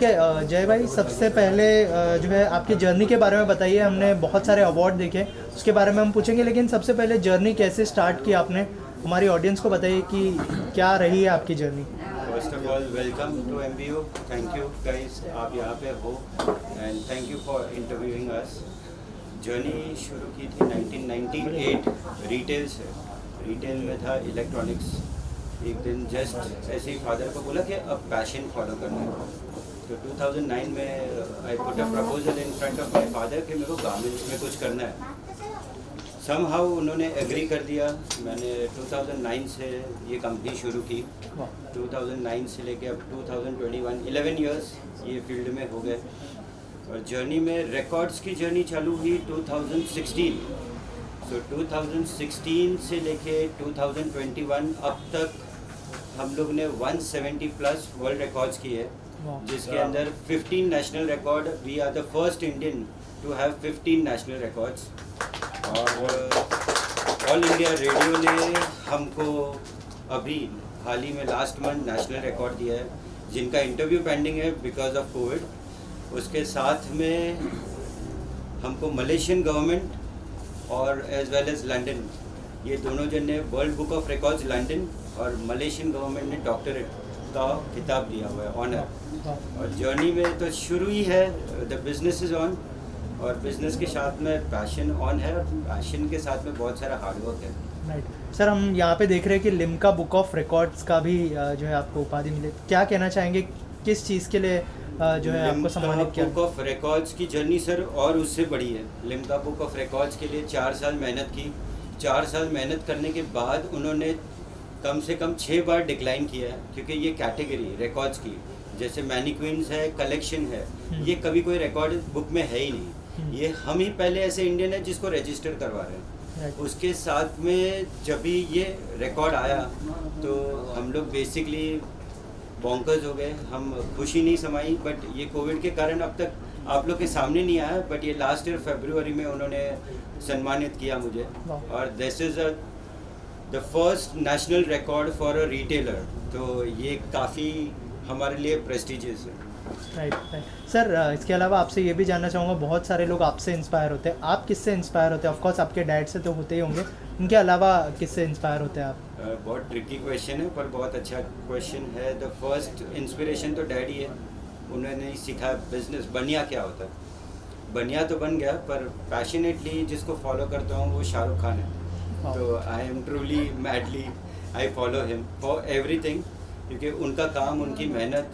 ठीक है जय भाई, सबसे पहले जो है आपकी जर्नी के बारे में बताइए। हमने बहुत सारे अवार्ड देखे, उसके बारे में हम पूछेंगे, लेकिन सबसे पहले जर्नी कैसे स्टार्ट की आपने, हमारी ऑडियंस को बताइए कि क्या रही है आपकी journey. First of all welcome to MBO, thank you guys आप यहाँ पे हो and thank you for interviewing us. Journey शुरू की थी 1998 रिटेल से। रिटेल में था इलेक्ट्रॉनिक्स। एक दिन जस्ट ऐसे ही फादर को बोला कि अब पैशन फॉलो करना है, तो 2009 में I put a proposal in front of my father कि मेरे को गारमेंट्स में कुछ करना है। समहाउ उन्होंने एग्री कर दिया। मैंने 2009 से ये कंपनी शुरू की। 2009 से लेके अब 2021 11 इयर्स ये फील्ड में हो गए। और जर्नी में रिकॉर्ड्स की जर्नी चालू हुई 2016। सो 2016 से लेके 2021 अब तक हम लोग ने 170 प्लस वर्ल्ड रिकॉर्ड्स किए हैं, जिसके अंदर 15 national record. We are the first Indian to have 15 national records. और ऑल इंडिया रेडियो ने हमको अभी हाल ही में लास्ट मंथ नेशनल रिकॉर्ड दिया है, जिनका इंटरव्यू पेंडिंग है बिकॉज ऑफ कोविड। उसके साथ में हमको मलेशियन गवर्नमेंट और एज वेल एज लंदन, ये दोनों जन ने world book of records London और मलेशियन गवर्नमेंट ने डॉक्टरेट का खिताब दिया हुआ है, ऑनर। और जर्नी में तो शुरू ही है, द बिजनेस इज़ ऑन, और बिजनेस के साथ में पैशन ऑन है, और पैशन के साथ में बहुत सारा हार्डवर्क है। राइट सर, हम यहाँ पे देख रहे हैं कि लिम्का बुक ऑफ रिकॉर्ड्स का भी जो है आपको उपाधि मिले। क्या कहना चाहेंगे, किस चीज़ के लिए जो है आपको सम्मानित किया? बुक ऑफ रिकॉर्ड्स की जर्नी सर और उससे बड़ी है। लिम्का बुक ऑफ रिकॉर्ड्स के लिए 4 साल मेहनत की। 4 साल मेहनत करने के बाद उन्होंने कम से कम 6 बार डिक्लाइन किया है, क्योंकि ये कैटेगरी रिकॉर्ड्स की, जैसे मैनिक्विन्स है, कलेक्शन है, ये कभी कोई रिकॉर्ड बुक में है ही नहीं। ये हम ही पहले ऐसे इंडियन है जिसको रजिस्टर करवा रहे हैं। उसके साथ में जब भी ये रिकॉर्ड आया तो हम लोग बेसिकली बॉन्कर्स हो गए, हम खुशी नहीं समाई। बट ये कोविड के कारण अब तक आप लोग के सामने नहीं आया, बट ये लास्ट ईयर फरवरी में उन्होंने सम्मानित किया मुझे। और this is the first national record for a retailer, तो ये काफ़ी हमारे लिए प्रेस्टिजियस है। राइट सर, इसके अलावा आपसे ये भी जानना चाहूँगा, बहुत सारे लोग आपसे इंस्पायर होते हैं, आप किससे इंस्पायर होते हैं? ऑफकोर्स आपके डैड से तो होते ही होंगे, उनके अलावा किससे इंस्पायर होते हैं आप? बहुत ट्रिकी क्वेश्चन है, पर बहुत अच्छा क्वेश्चन है। द फर्स्ट इंस्पिरेशन तो डैडी है। उन्होंने ही सिखाया बिजनेस, बनिया क्या होता है। बनिया तो बन गया, पर पैशनेटली जिसको फॉलो करता हूँ वो शाहरुख खान है। तो I am truly madly I follow him for everything, क्योंकि उनका काम, उनकी मेहनत।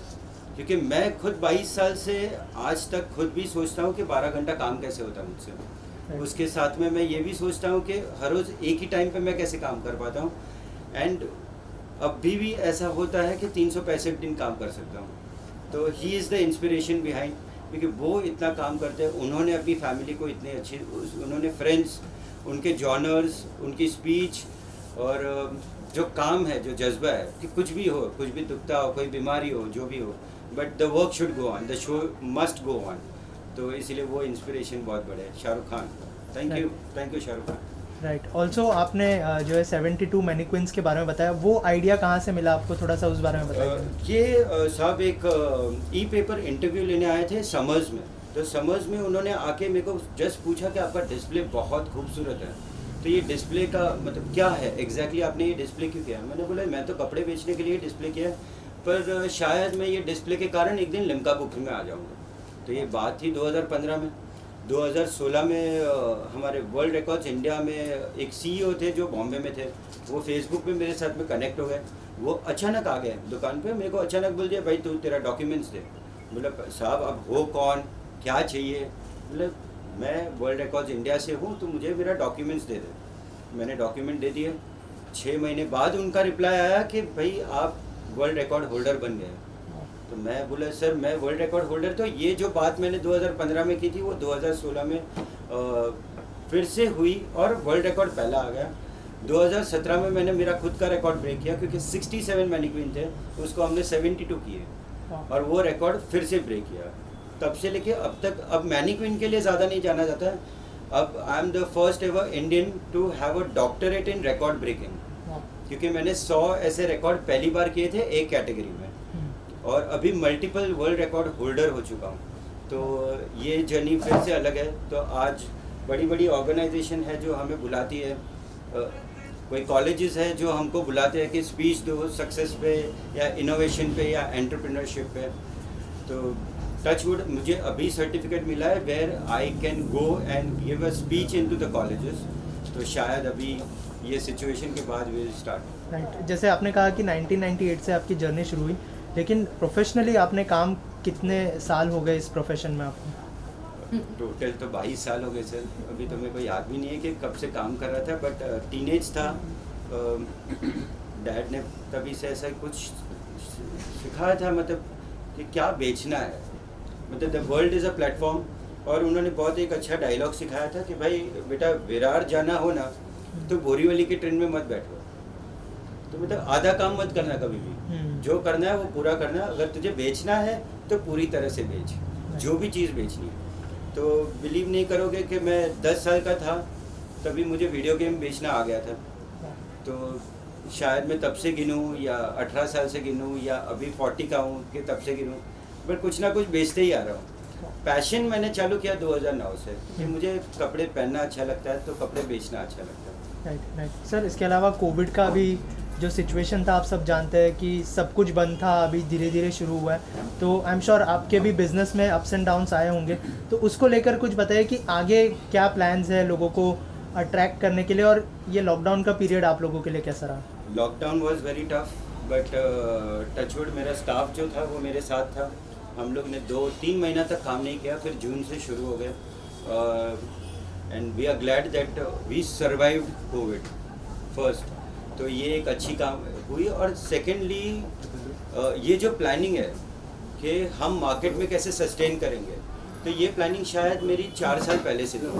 क्योंकि मैं खुद 22 साल से आज तक खुद भी सोचता हूँ कि 12 घंटा काम कैसे होता है मुझसे। उसके साथ में मैं ये भी सोचता हूँ कि हर रोज़ एक ही टाइम पे मैं कैसे काम कर पाता हूँ। एंड अभी भी ऐसा होता है कि 365 दिन काम कर सकता हूँ। तो he is the inspiration behind, क्योंकि वो इतना काम करते हैं। उन्होंने अपनी फैमिली को इतने अच्छी, उन्होंने फ्रेंड्स, उनके जॉनर्स, उनकी स्पीच, और जो काम है, जो जज्बा है कि कुछ भी हो, कुछ भी दुखता हो, कोई बीमारी हो, जो भी हो, but the work should go on, the show must go on. तो इसीलिए वो इंस्पिरेशन बहुत बड़े है, Shahrukh Khan. Thank you Shahrukh Khan. Right, also आपने जो है 72 मैनिक्विन्स के बारे में बताया, वो आइडिया कहाँ से मिला आपको, थोड़ा सा उस बारे में बताइए। ये साहब एक ई पेपर इंटरव्यू लेने आए थे समर्स में। तो समर्स में उन्होंने आके मेरे को जस्ट पूछा कि आपका डिस्प्ले बहुत खूबसूरत है, तो ये डिस्प्ले का मतलब क्या है एग्जैक्टली, आपने ये डिस्प्ले क्यों किया? मैंने बोला मैं तो कपड़े बेचने के लिए डिस्प्ले किया, पर शायद मैं ये डिस्प्ले के कारण एक दिन लिम्का बुक में आ जाऊँगा। तो ये बात थी 2015 में। 2016 में हमारे वर्ल्ड रिकॉर्ड्स इंडिया में एक CEO थे जो बॉम्बे में थे, वो फेसबुक पे मेरे साथ में कनेक्ट हो गए। वो अचानक आ गए दुकान पे, मेरे को अचानक बोल दिया भाई तू तेरा डॉक्यूमेंट्स दे। बोला साहब अब हो कौन, क्या चाहिए? बोले मैं वर्ल्ड रिकॉर्ड्स इंडिया से हूँ, तो मुझे मेरा डॉक्यूमेंट्स दे दे। मैंने डॉक्यूमेंट दे दिए। 6 महीने बाद उनका रिप्लाई आया कि भाई आप वर्ल्ड रिकॉर्ड होल्डर बन गए। तो मैं बोला सर मैं वर्ल्ड रिकॉर्ड होल्डर, तो ये जो बात मैंने 2015 में की थी वो 2016 में फिर से हुई और वर्ल्ड रिकॉर्ड पहला आ गया। 2017 में मैंने मेरा खुद का रिकॉर्ड ब्रेक किया, क्योंकि 67 मैनिक्विन थे, उसको हमने 72 किए और वो रिकॉर्ड फिर से ब्रेक किया। तब से लेके अब तक, अब मैनिक्विन के लिए ज़्यादा नहीं जाना जाता है, अब I am the first ever Indian to have a doctorate in record breaking, क्योंकि मैंने 100 ऐसे रिकॉर्ड पहली बार किए थे एक कैटेगरी में। और अभी मल्टीपल वर्ल्ड रिकॉर्ड होल्डर हो चुका हूँ। तो ये जर्नी फिर से अलग है। तो आज बड़ी बड़ी ऑर्गेनाइजेशन है जो हमें बुलाती है, कोई कॉलेजेस है जो हमको बुलाते हैं कि स्पीच दो सक्सेस पे या इनोवेशन पे या एंटरप्रेन्योरशिप पे। तो टचवुड मुझे अभी सर्टिफिकेट मिला है where I can go and give a speech into the colleges. तो शायद अभी ये सिचुएशन के बाद विल स्टार्ट। राइट, जैसे आपने कहा कि 1998 से आपकी जर्नी शुरू हुई, लेकिन प्रोफेशनली आपने काम कितने साल हो गए इस प्रोफेशन में आपको? टोटल तो 22 साल हो गए सर। अभी तो मेरे को याद भी नहीं है कि कब से काम कर रहा था, बट टीनेज था। डैड ने तभी से ऐसा कुछ सिखाया था, मतलब कि क्या बेचना है, मतलब the world is a platform. और उन्होंने बहुत एक अच्छा डायलॉग सिखाया था कि भाई बेटा विरार जाना हो ना तो बोरीवली के ट्रेन में मत बैठो। तो मतलब आधा काम मत करना कभी भी, जो करना है वो पूरा करना। अगर तुझे बेचना है तो पूरी तरह से बेच, जो भी चीज़ बेचनी है। तो बिलीव नहीं करोगे कि मैं 10 साल का था तभी मुझे वीडियो गेम बेचना आ गया था। तो शायद मैं तब से गिनूँ या 18 साल से गिनूँ या अभी 40 का हूँ कि तब से गिनूँ, बट कुछ ना कुछ बेचते ही आ रहा हूँ। पैशन मैंने चालू किया 2009 से कि मुझे कपड़े पहनना अच्छा लगता है, तो कपड़े बेचना अच्छा लगता है। राइट राइट सर, इसके अलावा कोविड का भी जो सिचुएशन था आप सब जानते हैं कि सब कुछ बंद था, अभी धीरे धीरे शुरू हुआ है। तो आई एम श्योर आपके भी बिजनेस में अप्स एंड डाउन्स आए होंगे, तो उसको लेकर कुछ बताइए कि आगे क्या प्लान्स है लोगों को अट्रैक्ट करने के लिए, और ये लॉकडाउन का पीरियड आप लोगों के लिए कैसा रहा? Lockdown was very tough, but touchwood मेरा स्टाफ जो था वो मेरे साथ था। हम लोग ने 2-3 महीना तक काम नहीं किया, फिर जून से शुरू हो गए। And we are glad that we survived COVID first. तो ये एक अच्छी काम हुई। और सेकेंडली ये जो प्लानिंग है कि हम मार्केट में कैसे सस्टेन करेंगे, तो ये प्लानिंग शायद मेरी 4 साल पहले से थी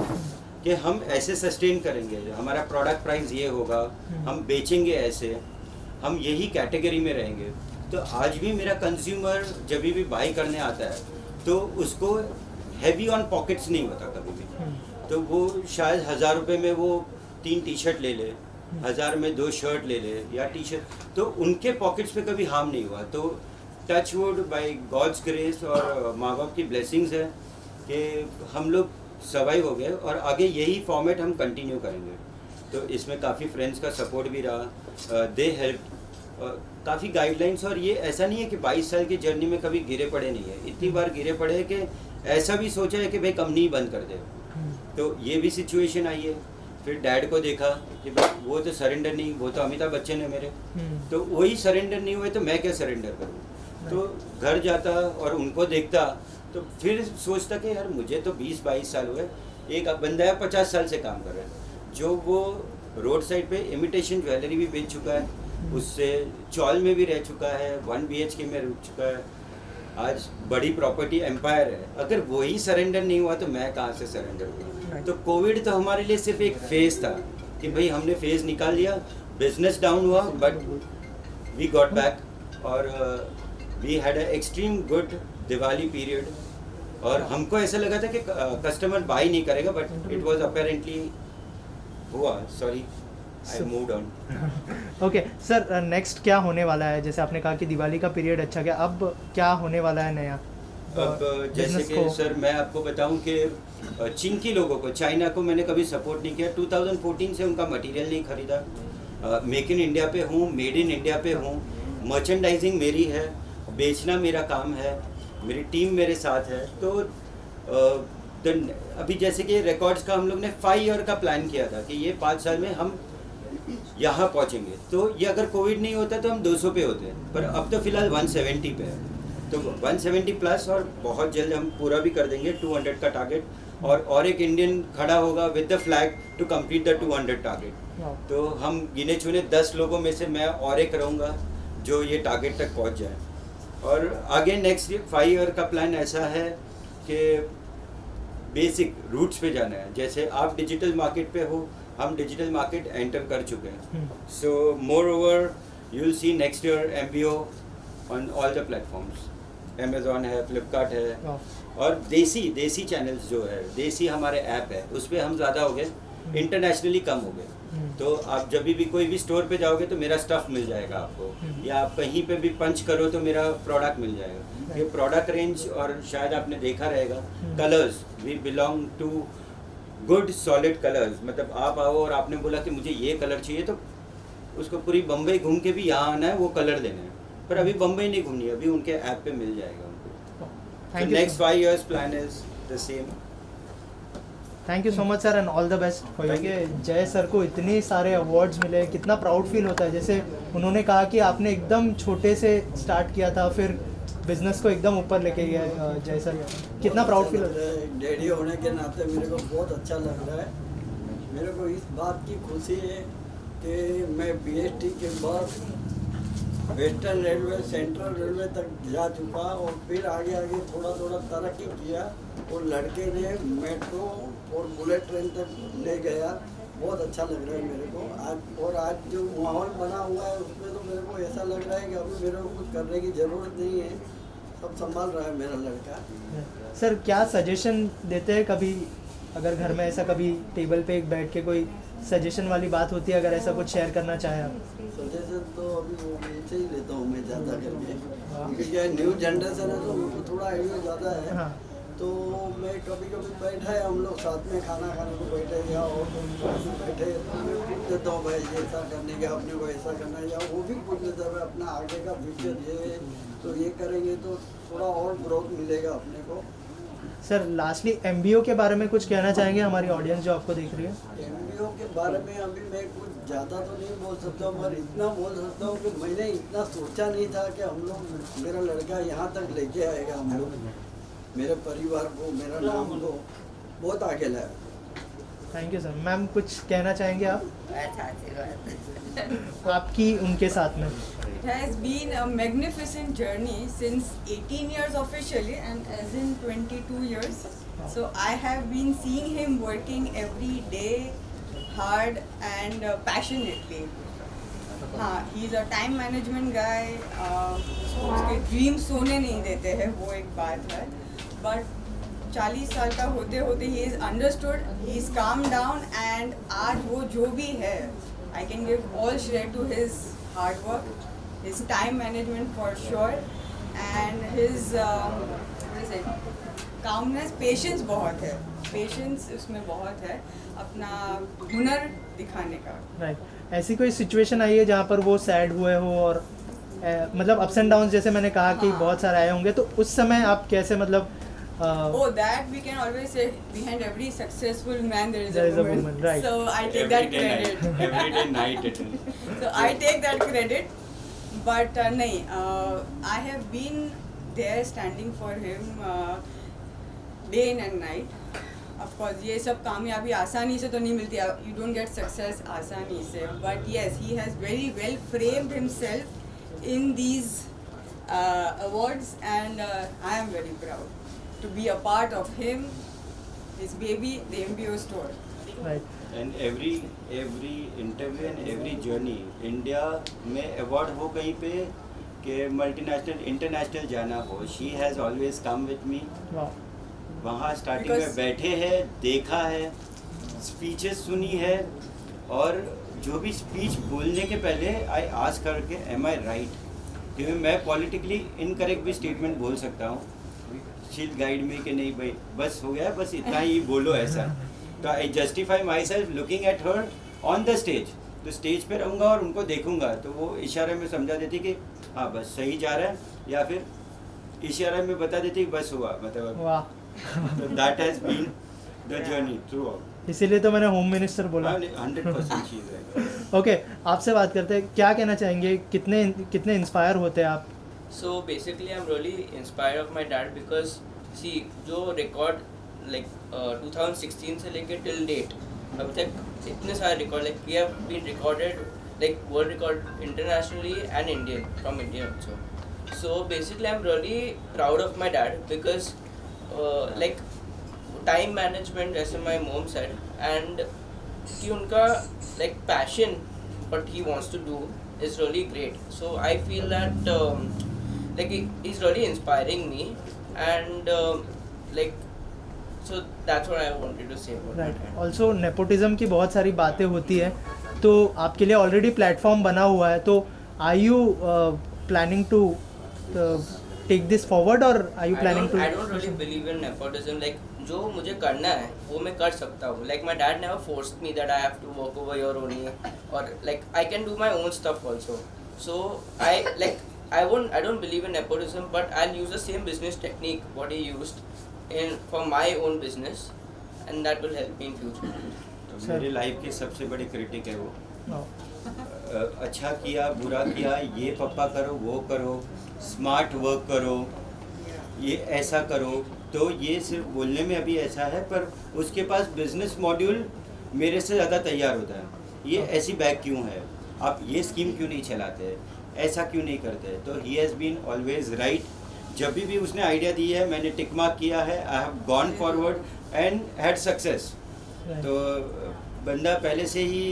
कि हम ऐसे सस्टेन करेंगे, हमारा प्रोडक्ट प्राइस ये होगा, हम बेचेंगे ऐसे, हम यही कैटेगरी में रहेंगे। तो आज भी मेरा कंज्यूमर जब भी बाई करने आता है तो उसको हैवी ऑन पॉकेट्स नहीं होता कभी भी। तो वो शायद 1000 रुपये में वो 3 टी शर्ट ले ले, 1000 में 2 शर्ट ले ले या टी शर्ट, तो उनके पॉकेट्स पे कभी हार्म नहीं हुआ। तो टचवुड बाय गॉड्स ग्रेस और माँ बाप की ब्लेसिंग्स है कि हम लोग सर्वाइव हो गए और आगे यही फॉर्मेट हम कंटिन्यू करेंगे। तो इसमें काफ़ी फ्रेंड्स का सपोर्ट भी रहा, दे हेल्प, काफ़ी गाइडलाइंस। और ये ऐसा नहीं है कि 22 साल की जर्नी में कभी गिरे पड़े नहीं है, इतनी बार गिरे पड़े हैं कि ऐसा भी सोचा है कि भाई कंपनी बंद कर दे। तो ये भी सिचुएशन आई है। फिर डैड को देखा कि भाई वो तो सरेंडर नहीं, वो तो अमिताभ बच्चन है मेरे, तो वही सरेंडर नहीं हुए तो मैं क्या सरेंडर करूँ। तो घर जाता और उनको देखता तो फिर सोचता कि यार मुझे तो 20-22 साल हुए, एक बंदा है 50 साल से काम कर रहा है, जो वो रोड साइड पे इमिटेशन ज्वेलरी भी बेच चुका है, उससे चौल में भी रह चुका है, 1 BHK में रुक चुका है, आज बड़ी प्रॉपर्टी एम्पायर है। अगर वही सरेंडर नहीं हुआ तो मैं कहाँ से सरेंडर हुआ। तो कोविड तो हमारे लिए सिर्फ एक फेज था कि भाई हमने फेज निकाल लिया, बिजनेस डाउन हुआ बट वी गॉट बैक। और we had a extreme good Diwali period. और हमको ऐसा लगा था कि कस्टमर बाई नहीं करेगा, बट इट वाज अपेरेंटली हुआ। Sorry, I moved on. Okay sir, next क्या होने वाला है? जैसे आपने कहा कि दिवाली का पीरियड अच्छा गया, अब क्या होने वाला है नया? अब जैसे कि सर मैं आपको बताऊं कि चिंकी लोगों को, चाइना को मैंने कभी सपोर्ट नहीं किया। 2014 से उनका मटेरियल नहीं खरीदा। मेक इन इंडिया पे हूँ, मेड इन इंडिया पे हूँ, मर्चेंडाइजिंग मेरी है, बेचना मेरा काम है, मेरी टीम मेरे साथ है। तो अभी जैसे कि रिकॉर्ड्स का हम लोग ने 5 ईयर का प्लान किया था कि ये 5 साल में हम यहाँ पहुँचेंगे। तो ये अगर कोविड नहीं होता तो हम 200 पे होते, पर अब तो फिलहाल 170 पे है। तो 170 प्लस, और बहुत जल्द हम पूरा भी कर देंगे 200 का टारगेट। और एक इंडियन खड़ा होगा with the flag to complete the 200 target. तो हम गिने चुने 10 लोगों में से मैं और एक रहूँगा जो ये टारगेट तक पहुँच जाए। और आगे नेक्स्ट 5 ईयर का प्लान ऐसा है कि बेसिक रूट्स पे जाना है। जैसे आप डिजिटल मार्केट पे हो, हम डिजिटल मार्केट एंटर कर चुके हैं। So more over you will see next year MBO on all the platforms. Amazon है, फ्लिपकार्ट है, और देसी चैनल्स जो है, देसी हमारे ऐप है, उस पर हम ज़्यादा हो गए। इंटरनेशनली कम हो गए। तो आप जब भी कोई भी स्टोर पे जाओगे तो मेरा स्टफ मिल जाएगा आपको, या आप कहीं पे भी पंच करो तो मेरा प्रोडक्ट मिल जाएगा। ये प्रोडक्ट रेंज, और शायद आपने देखा रहेगा colours, we belong to good solid colours. मतलब आप आओ और आपने बोला कि मुझे ये कलर चाहिए, तो उसको पूरी बम्बई घूम के भी यहाँ आना है, वो कलर लेना है। पर अभी बम्बई नहीं घूमनी है, अभी उनके ऐप पे मिल जाएगा उनको। तो next 5 years plan is the same. Thank you so much sir and all the best for Thank you. जय सर को इतने सारे अवार्ड्स मिले, कितना प्राउड फील होता है। जैसे उन्होंने कहा कि आपने एकदम छोटे से स्टार्ट किया था, फिर बिजनेस को एकदम ऊपर लेके गया। जय सर, कितना प्राउड फील होता है? डैडी होने के नाते मेरे को बहुत अच्छा लग रहा है। मेरे को इस बात की खुशी है कि मैं बीएसटी के बाद वेस्टर्न रेलवे, सेंट्रल रेलवे तक जा चुका, और फिर आगे आगे थोड़ा थोड़ा तरक्की किया, और लड़के ने मेट्रो और बुलेट ट्रेन तक ले गया। बहुत अच्छा लग रहा है मेरे को आज। और आज जो माहौल बना हुआ है उसमें तो मेरे को ऐसा लग रहा है कि अभी मेरे को कुछ करने की ज़रूरत नहीं है, सब संभाल रहा है मेरा लड़का। सर क्या सजेशन देते हैं कभी, अगर घर में ऐसा कभी टेबल पे एक बैठ के कोई सजेशन वाली बात होती है, अगर ऐसा कुछ शेयर करना चाहें आप? सजेशन तो अभी वो इनसे ही लेता हूँ मैं ज़्यादा करके, क्योंकि क्या न्यू जनरेशन है तो उनको थोड़ा आइडिया ज़्यादा है। हाँ। तो मैं कभी कभी बैठा है, हम लोग साथ में खाना खाने को बैठे या और बैठे, तो मैं पूछ देता हूँ भाई ऐसा करने का, अपने को ऐसा करना है, या वो भी पूछ लेता है भाई अपना आगे का फ्यूचर ये, तो ये करेंगे तो थोड़ा और ग्रोथ मिलेगा अपने को। सर लास्टली एमबीओ के बारे में कुछ कहना चाहेंगे हमारी ऑडियंस जो आपको देख रही है? एमबीओ के बारे में अभी मैं कुछ ज़्यादा तो नहीं बोल सकता हूँ, मगर इतना बोल सकता हूँ कि मैंने इतना सोचा नहीं था कि हम लोग, मेरा लड़का यहाँ तक लेके आएगा, हम लोग मेरे परिवार को, मेरा नाम को बहुत आगे लाया। Thank you sir. मैम कुछ कहना चाहेंगे आप आपकी उनके साथ में? It has been a magnificent journey since 18 years officially and as in 22 years. So I have been seeing him working every day, hard and passionately. हाँ, he is a time management guy. उसके dreams सोने नहीं देते हैं, वो एक बात है. But 40 साल का होते होते he is understood, he is calmed down and आज वो जो भी है, I can give all share to his hard work, his time management for sure, and his what is it? Calmness, patience बहुत है, patience उसमें बहुत है, अपना हुनर दिखाने का। राइट। ऐसी कोई सिचुएशन आई है जहाँ पर वो सैड हुए हो और मतलब अप्स एंड डाउन, जैसे मैंने कहा कि हाँ। बहुत सारे आए होंगे, तो उस समय आप कैसे मतलब Oh, that we can always say behind every successful man there is There a is a woman. woman, right. So I take that credit. every day night it is. So I take that credit. But nahi, I have been there standing for him day in and night. Of course, ये सब कामयाबी आसानी से तो नहीं मिलती. You don't get success आसानी से. But yes, he has very well framed himself in these awards, and I am very proud to be a part of him, his baby, the MBO store. Right. And every interview and every journey, India में award हो कहीं पे कि multinational international जाना हो, she has always come with me. वहाँ starting में Because- बैठे हैं, देखा है, स्पीचेस सुनी है, और जो भी स्पीच बोलने के पहले आई आस्क करके एम आई राइट, क्योंकि मैं पॉलिटिकली इनकरेक्ट भी स्टेटमेंट बोल सकता हूँ। शील गाइड में कि नहीं भाई बस हो गया, बस इतना ही बोलो ऐसा। तो I justify myself looking at her on the stage. तो स्टेज पे रहूँगा और उनको देखूंगा तो वो इशारे में समझा देती कि हाँ बस सही जा रहा है, या फिर इशारे में बता देती कि बस हुआ, मतलब वाह। तो that has been the journey throughout. इसीलिए तो मैंने होम मिनिस्टर बोला। 100% चीज़ है। ओके, आपसे बात करते हैं, क्या कहना चाहेंगे, कितने इंस्पायर होते हैं आप? So basically, I'm really inspired of my dad because see, जो record like 2016 से लेके till date अभी तक इतने सारे record like we have been recorded like world record internationally and Indian from India also. So basically, I'm really proud of my dad because like time management जैसे my mom said and कि उनका like passion what he wants to do is really great. So I feel that like he's really inspiring me and like So that's what I wanted to say about my right dad. Also nepotism की बहुत सारी बातें होती है, तो आपके लिए already platform बना हुआ है, तो are you planning to take this forward और are you planning to? I don't really believe in nepotism. Like जो मुझे करना है वो मैं कर सकता हूँ. Like my dad never forced me that I have to walk over here only, or like I can do my own stuff also. So I don't believe in nepotism, but I'll use the same business technique what he used for my own business, and that will help me in future. तो Sir. मेरी life के सबसे बड़े critic है वो। No. अच्छा किया बुरा किया, ये पप्पा करो वो करो, स्मार्ट वर्क करो, ये ऐसा करो, तो ये सिर्फ बोलने में अभी ऐसा है, पर उसके पास बिजनेस मॉड्यूल मेरे से ज़्यादा तैयार होता है। ये ऐसी बैग क्यों है, आप ये स्कीम क्यों नहीं चलाते, ऐसा क्यों नहीं करते? तो he has been always right. जब भी उसने आइडिया दी है मैंने टिक मार्क किया है, I have gone forward and had success. Right. तो बंदा पहले से ही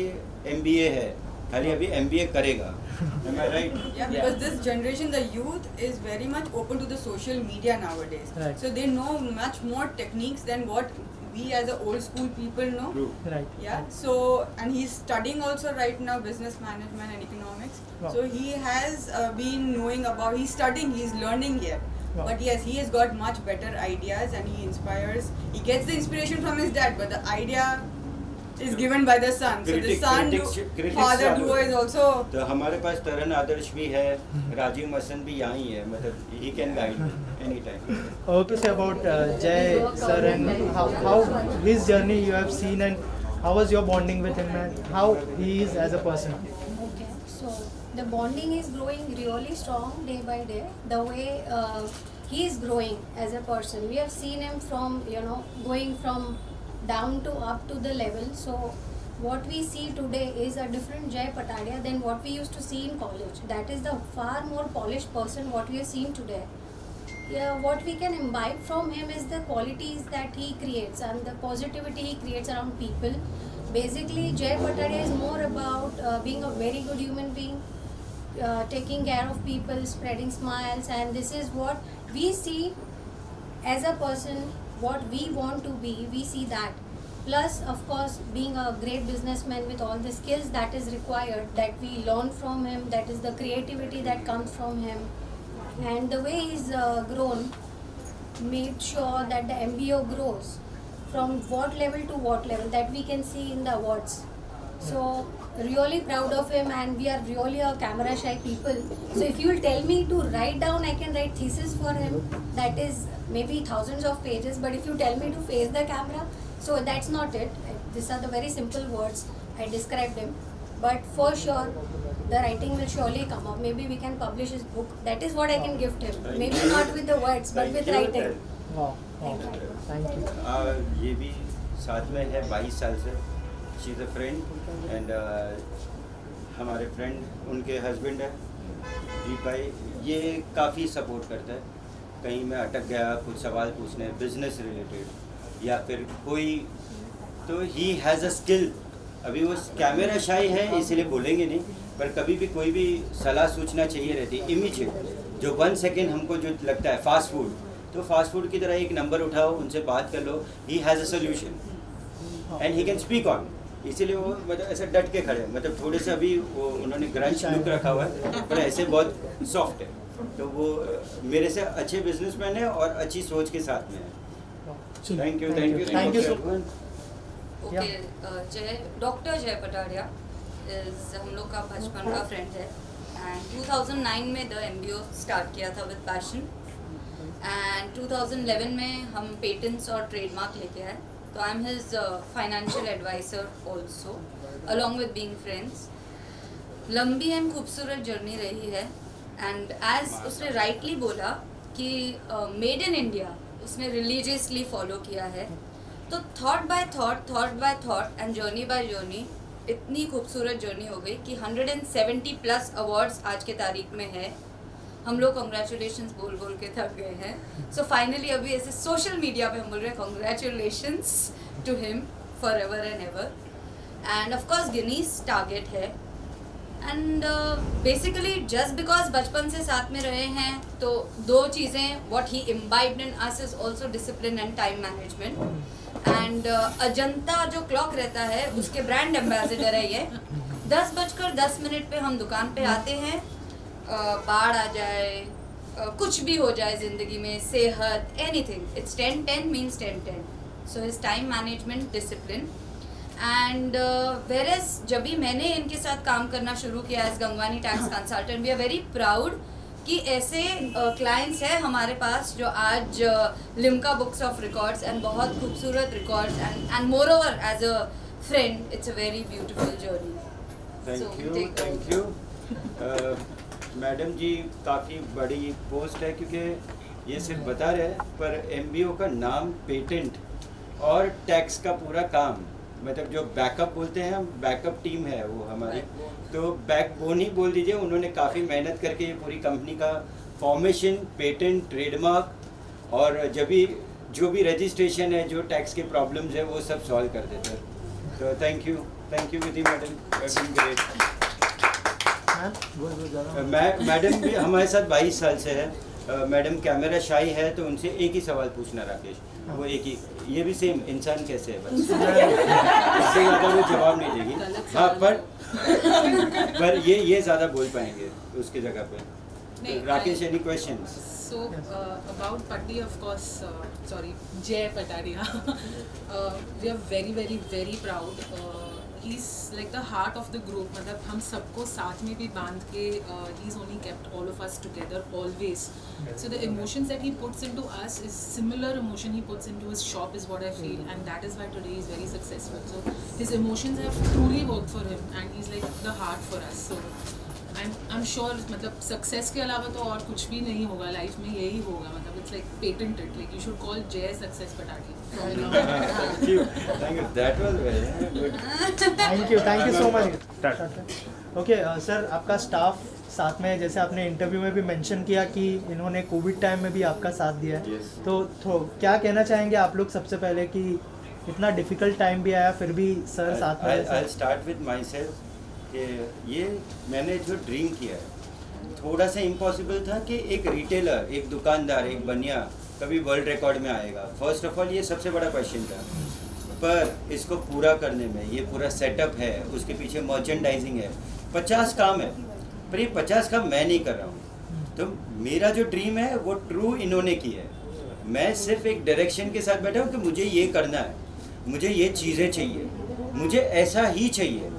MBA है, खाली अभी MBA करेगा। Am I right? Yeah, because this generation, the youth, is very much open to the social media nowadays. Right. So they know much more techniques than what we as the old school people know. True. Right. Yeah. So and he's studying also right now business management and economics. Wow. So he has been knowing about. He's studying. He's learning yet. Wow. But yes, he has got much better ideas and he inspires. He gets the inspiration from his dad, but the idea is given by the son. So the son, critics father are- duo is also. तो हमारे पास तरन आदर्श भी है, राजीव मसन भी यहाँ ही है, मतलब he can guide any time. Okay, so about Jay sir and how his journey you have seen, and how was your bonding with him and how he is as a person? Okay, so the bonding is growing really strong day by day. The way he is growing as a person, we have seen him from going from down to up to the level. So what we see today is a different Jay Patadia than what we used to see in college. That is the far more polished person what we are seeing today. Yeah, what we can imbibe from him is the qualities that he creates and the positivity he creates around people. Basically, Jay Patadia is more about being a very good human being, taking care of people, spreading smiles, and this is what we see as a person, what we want to be, we see that. Plus, of course, being a great businessman with all the skills that is required, that we learn from him, that is the creativity that comes from him. And the way he's grown, made sure that the MBO grows from what level to what level, that we can see in the awards. So, really proud of him, and we are really a camera shy people. So if you will tell me to write down, I can write thesis for him. That is maybe thousands of pages. But if you tell me to face the camera, so that's not it. These are the very simple words I described him. But for sure, the writing will surely come up. Maybe we can publish his book. That is what I can gift him. Maybe not with the words, but with writing. Wow, wow. Thank you. ये भी साथ में है 22 साल से। She is a friend and हमारे friend उनके husband है दीप भाई, ये काफ़ी सपोर्ट करता है। कहीं मैं अटक गया, कुछ सवाल पूछने बिजनेस रिलेटेड या फिर कोई, तो ही हैज़ अ स्किल। अभी वो कैमरा शाई है इसलिए बोलेंगे नहीं, पर कभी भी कोई भी सलाह सूचना चाहिए रहती है इमीडिएट। जो 1 सेकेंड हमको जो लगता है फास्ट फूड, तो फास्ट फूड की तरह एक नंबर उठाओ, उनसे बात कर लो, he has a solution and he can speak on. इसीलिए वो मतलब ऐसे डट के खड़े, मतलब थोड़े से अभी वो उन्होंने ग्रंच लुक रखा हुआ है, पर ऐसे बहुत सॉफ्ट है। तो वो मेरे से अच्छे बिजनेसमैन है और अच्छी सोच के साथ में है। Thank you, thank you, Thank you so okay, doctor जय पटारिया इज हम लोग का बचपन का फ्रेंड है एंड 2009 में द MBO स्टार्ट किया था विद पैशन एंड 2011 में हम पेटेंट्स और ट्रेडमार्क लेके आए। तो I am his financial advisor also along with being friends. लंबी एंड खूबसूरत जर्नी रही है एंड एज उसने राइटली बोला कि मेड इन इंडिया उसने रिलीजियसली फॉलो किया है। तो thought by thought and journey by journey इतनी खूबसूरत जर्नी हो गई कि 170 प्लस अवार्ड्स आज के तारीख में है। हम लोग कॉन्ग्रेचुलेशंस बोल बोल के थक गए हैं। सो फाइनली अभी ऐसे सोशल मीडिया पे हम बोल रहे हैं congratulations to him for ever and ever. And of course Guinness target है एंड बेसिकली जस्ट बिकॉज बचपन से साथ में रहे हैं तो दो चीज़ें what he imbibed in us is also discipline and time management and Ajanta जो क्लॉक रहता है उसके ब्रांड एम्बेसडर है ये 10:10 पे हम दुकान पे आते हैं, बाढ़ आ जाए, कुछ भी हो जाए ज़िंदगी में, सेहत, anything, it's 10:10 means 10:10. So his time management discipline and whereas जब भी मैंने इनके साथ काम करना शुरू किया as Gangwani tax consultant, we are very proud कि ऐसे क्लाइंट्स हैं हमारे पास जो आज Limca books of records and बहुत खूबसूरत records and more over as a friend it's a very beautiful journey. Thank you. Madam ji काफ़ी बड़ी पोस्ट है क्योंकि ये सिर्फ बता रहे हैं, पर MBO का नाम, पेटेंट और टैक्स का पूरा काम, मतलब जो बैकअप बोलते हैं हम, बैकअप टीम है वो हमारी, तो बैकबोन ही बोल दीजिए. उन्होंने काफ़ी मेहनत करके ये पूरी कंपनी का फॉर्मेशन, पेटेंट, ट्रेडमार्क और जो भी रजिस्ट्रेशन है, जो टैक्स के प्रॉब्लम्स है वो सब सॉल्व कर देते हैं. तो thank you Vidhi madam, great. Madam भी हमारे साथ 22 साल से है. मैडम कैमरा शाई है तो उनसे एक ही सवाल पूछना राकेश, वो एक ही, ये भी सेम इंसान कैसे है बस इससे ज़्यादा वो जवाब नहीं देगी. हाँ पर ये ज़्यादा बोल पाएंगे उसकी जगह पे. Rakesh, any questions? So about Patti, of course, sorry, Jay Pataria. We are very proud. He's like the heart of the group. मतलब हम सबको साथ में भी बांध के he's only kept all of us together always. So the emotions that he puts into us is similar emotion he puts into his shop is what I feel, and that is why today he's very successful. So his emotions have truly worked for him, and he's like the heart for us. So I'm sure मतलब success के अलावा तो और कुछ भी नहीं होगा life में, यही होगा. मतलब it's like patented, like you should call Jai success पटाटी. Thank you. That was very good. Thank you so much. Okay sir, आपका स्टाफ साथ में, जैसे आपने इंटरव्यू में भी मेंशन किया कि इन्होंने कोविड टाइम में भी आपका साथ दिया है. Yes. तो क्या कहना चाहेंगे आप लोग सबसे पहले कि इतना डिफिकल्ट टाइम भी आया फिर भी सर साथ में? I'll start with myself. कि ये मैंने जो ड्रीम किया है, थोड़ा सा इम्पॉसिबल था कि एक रिटेलर, एक दुकानदार, एक बनिया कभी वर्ल्ड रिकॉर्ड में आएगा. फर्स्ट ऑफ ऑल ये सबसे बड़ा क्वेश्चन था, पर इसको पूरा करने में ये पूरा सेटअप है, उसके पीछे मर्चेंडाइजिंग है, 50 काम है, पर ये 50 काम मैं नहीं कर रहा हूँ. तो मेरा जो ड्रीम है वो ट्रू इन्होंने की है. मैं सिर्फ एक डायरेक्शन के साथ बैठा हूँ कि मुझे ये करना है, मुझे ये चीज़ें चाहिए, मुझे ऐसा ही चाहिए,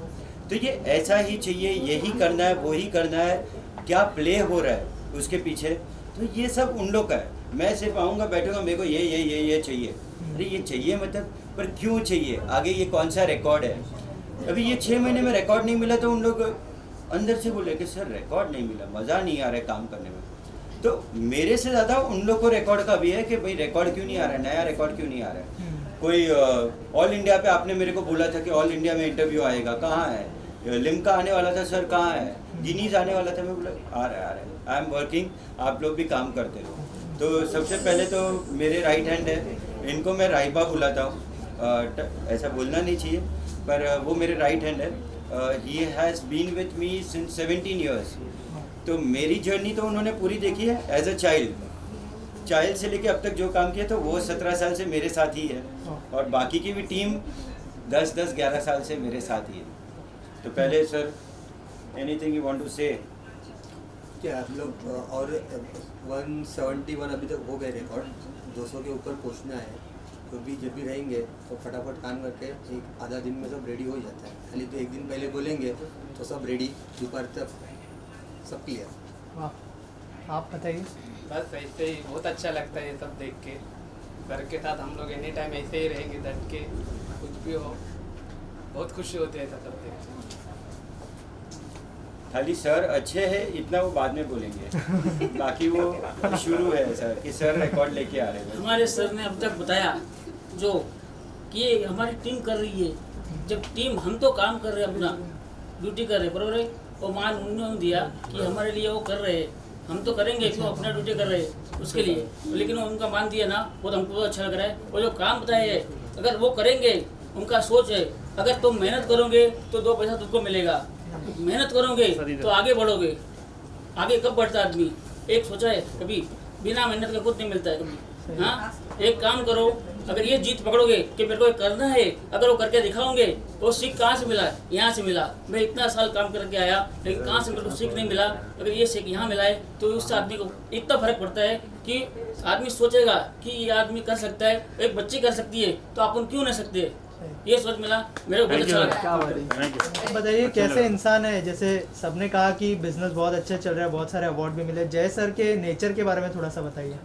तो ये ऐसा ही चाहिए, यही करना है, वो ही करना है, क्या प्ले हो रहा है उसके पीछे, तो ये सब उन लोग का है. मैं सिर्फ आऊँगा, बैठूँगा, मेरे को ये चाहिए. अरे ये चाहिए मतलब, पर क्यों चाहिए, आगे ये कौन सा रिकॉर्ड है. अभी ये 6 महीने में रिकॉर्ड नहीं मिला तो उन लोग अंदर से बोले कि सर रिकॉर्ड नहीं मिला, मज़ा नहीं आ रहा है काम करने में. तो मेरे से ज़्यादा उन लोग को रिकॉर्ड का भी है कि भाई रिकॉर्ड क्यों नहीं आ रहा है, नया रिकॉर्ड क्यों नहीं आ रहा है. कोई ऑल इंडिया पे आपने मेरे को बोला था कि ऑल इंडिया में इंटरव्यू आएगा, कहाँ है. लिम्का आने वाला था सर, कहाँ है. गिनीज आने वाला था, मैं बोला आ रहा है. आई एम वर्किंग, आप लोग भी काम करते रहो. तो सबसे पहले तो मेरे राइट हैंड है, इनको मैं राइबा बुलाता हूँ, ऐसा बोलना नहीं चाहिए, पर वो मेरे राइट हैंड है. He has been with me since 17 years. तो मेरी जर्नी तो उन्होंने पूरी देखी है एज अ चाइल्ड से लेके अब तक जो काम किया, तो वो 17 साल से मेरे साथ ही है, और बाकी की भी टीम 10-11 साल से मेरे साथ ही है. तो पहले sir, anything you want to say? क्या आप लोग और 171 अभी तक हो गए रिकॉर्ड, 200 के ऊपर पहुंचना है, तो भी जब भी रहेंगे तो फटाफट काम करके एक आधा दिन में सब रेडी हो जाता है. खाली तो एक दिन पहले बोलेंगे तो सब रेडी, दोपहर तक सब क्लियर. वाह, आप बताइए. बस ऐसे ही बहुत अच्छा लगता है ये सब देख के. सर के साथ हम लोग एनी टाइम ऐसे ही रहेंगे डट के, कुछ भी हो, बहुत खुशी होती है सब देख के. खाली सर अच्छे हैं इतना वो बाद में बोलेंगे, बाकी वो शुरू है सर कि सर रिकॉर्ड लेके आ रहे हैं. हमारे सर ने अब तक बताया जो कि हमारी टीम कर रही है, जब टीम हम तो काम कर रहे हैं, अपना ड्यूटी कर रहे हैं, बराबर है. वो मान उन्होंने दिया कि हमारे लिए वो कर रहे हैं, हम तो करेंगे क्यों, अपना ड्यूटी कर रहे हैं उसके लिए. लेकिन वो उनका मान दिया ना, वो तो हमको अच्छा लग रहा है. वो जो काम बताए है, अगर वो करेंगे, उनका सोच है, अगर तुम मेहनत करोगे तो 2 पैसा तुमको मिलेगा, मेहनत करोगे तो आगे बढ़ोगे। आगे कब बढ़ता आदमी? एक सोचा है कभी बिना मेहनत का कुछ नहीं मिलता है कभी। हाँ, एक काम करो, अगर ये जीत पकड़ोगे कि मेरे को ये करना है, अगर वो करके दिखाओगे, वो सीख कहाँ से मिला? यहाँ से मिला। मैं इतना साल काम करके आया लेकिन कहाँ से मेरे को सीख नहीं मिला। अगर ये सीख यहाँ मिला है तो उससे आदमी को इतना फर्क पड़ता है कि आदमी सोचेगा कि ये आदमी कर सकता है, एक बच्ची कर सकती है तो अपन क्यों नहीं सकते। ये सोच मिला, मेरे को बहुत अच्छा लगा। बताइए कैसे इंसान है, जैसे सबने कहा कि बिजनेस बहुत अच्छा चल रहा है, बहुत सारे अवार्ड भी मिले, जय सर के नेचर के बारे में थोड़ा सा बताइए।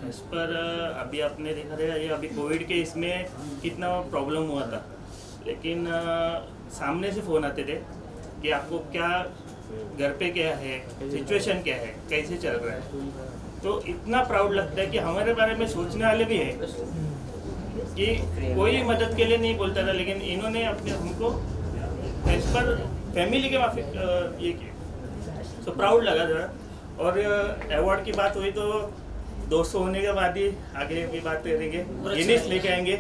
इस पर अभी आपने देखा था ये अभी कोविड के इसमें कितना प्रॉब्लम हुआ था, लेकिन सामने से फ़ोन आते थे कि आपको क्या घर पे क्या है, सिचुएशन क्या है, कैसे चल रहा है। तो इतना प्राउड लगता है कि हमारे बारे में सोचने वाले भी है कि कोई मदद के लिए नहीं बोलता था, लेकिन इन्होंने अपने हमको एज पर फैमिली के माफी ये किया, तो प्राउड लगा जरा। और अवार्ड की बात हुई तो 200 होने के बाद ही आगे भी बात करेंगे, गिनीज लेके आएंगे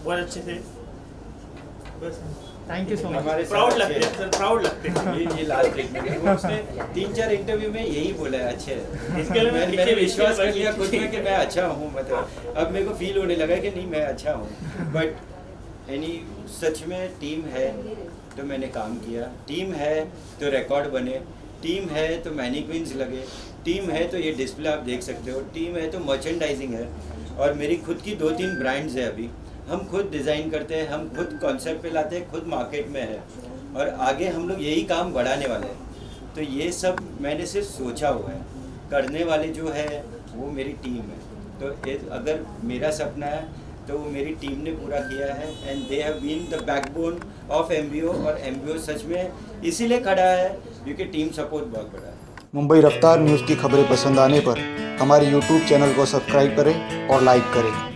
बहुत अच्छे से। बस थैंक यू सो मच। हमारे प्राउड लगते हैं सर, प्राउड लगते हैं। ये लास्ट देखने के वो उसने 3-4 इंटरव्यू में यही बोला है अच्छे है। इसके लिए मैंने विश्वास कर लिया खुद में कि मैं अच्छा हूँ, मतलब अब मेरे को फील होने लगा कि नहीं मैं अच्छा हूँ। बट सच में टीम है तो मैंने काम किया, टीम है तो रिकॉर्ड बने, टीम है तो मैनिक्विन्स लगे, टीम है तो ये डिस्प्ले आप देख सकते हो, टीम है तो मर्चेंडाइजिंग है। और मेरी खुद की 2-3 ब्रांड्स है, अभी हम खुद डिज़ाइन करते हैं, हम खुद कॉन्सेप्ट पे लाते हैं, खुद मार्केट में है और आगे हम लोग यही काम बढ़ाने वाले हैं। तो ये सब मैंने सिर्फ सोचा हुआ है, करने वाले जो है वो मेरी टीम है। तो अगर मेरा सपना है तो वो मेरी टीम ने पूरा किया है and they have been the backbone of MBO. और एमबीओ सच में इसीलिए खड़ा है क्योंकि टीम सपोर्ट बहुत बड़ा है। मुंबई रफ्तार न्यूज़ की खबरें पसंद आने पर हमारे YouTube चैनल को सब्सक्राइब करें और लाइक करें।